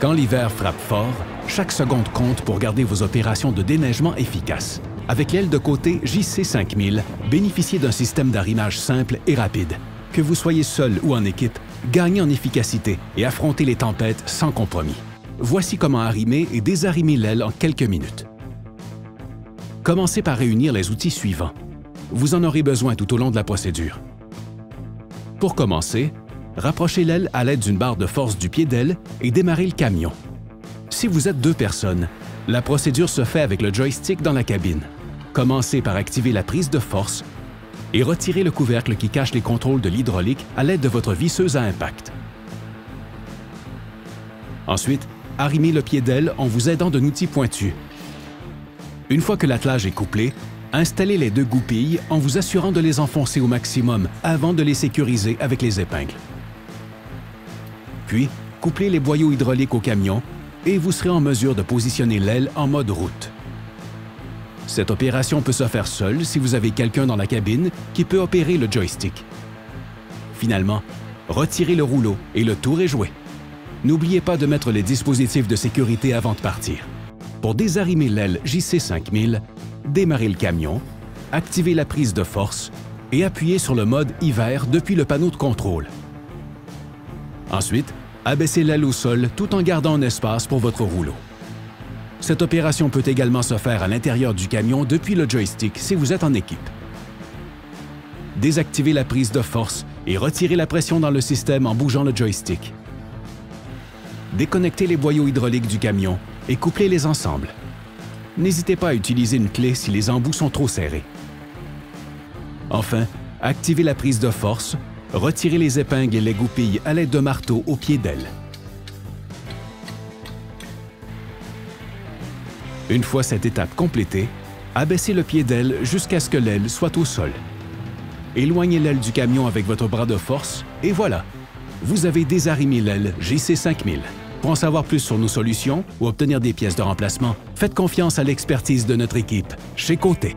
Quand l'hiver frappe fort, chaque seconde compte pour garder vos opérations de déneigement efficaces. Avec l'aile de côté JC5000, bénéficiez d'un système d'arrimage simple et rapide. Que vous soyez seul ou en équipe, gagnez en efficacité et affrontez les tempêtes sans compromis. Voici comment arrimer et désarrimer l'aile en quelques minutes. Commencez par réunir les outils suivants. Vous en aurez besoin tout au long de la procédure. Pour commencer, rapprochez l'aile à l'aide d'une barre de force du pied d'aile et démarrez le camion. Si vous êtes 2 personnes, la procédure se fait avec le joystick dans la cabine. Commencez par activer la prise de force et retirez le couvercle qui cache les contrôles de l'hydraulique à l'aide de votre visseuse à impact. Ensuite, arrimez le pied d'aile en vous aidant d'un outil pointu. Une fois que l'attelage est couplé, installez les 2 goupilles en vous assurant de les enfoncer au maximum avant de les sécuriser avec les épingles. Puis, couplez les boyaux hydrauliques au camion et vous serez en mesure de positionner l'aile en mode route. Cette opération peut se faire seule si vous avez quelqu'un dans la cabine qui peut opérer le joystick. Finalement, retirez le rouleau et le tour est joué. N'oubliez pas de mettre les dispositifs de sécurité avant de partir. Pour désarrimer l'aile JC5000, démarrez le camion, activez la prise de force et appuyez sur le mode hiver depuis le panneau de contrôle. Ensuite, abaissez l'aile au sol tout en gardant un espace pour votre rouleau. Cette opération peut également se faire à l'intérieur du camion depuis le joystick si vous êtes en équipe. Désactivez la prise de force et retirez la pression dans le système en bougeant le joystick. Déconnectez les boyaux hydrauliques du camion et couplez-les ensemble. N'hésitez pas à utiliser une clé si les embouts sont trop serrés. Enfin, activez la prise de force, retirez les épingles et les goupilles à l'aide d'un marteau au pied d'aile. Une fois cette étape complétée, abaissez le pied d'aile jusqu'à ce que l'aile soit au sol. Éloignez l'aile du camion avec votre bras de force et voilà, vous avez désarrimé l'aile JC5000. Pour en savoir plus sur nos solutions ou obtenir des pièces de remplacement, faites confiance à l'expertise de notre équipe chez Côté.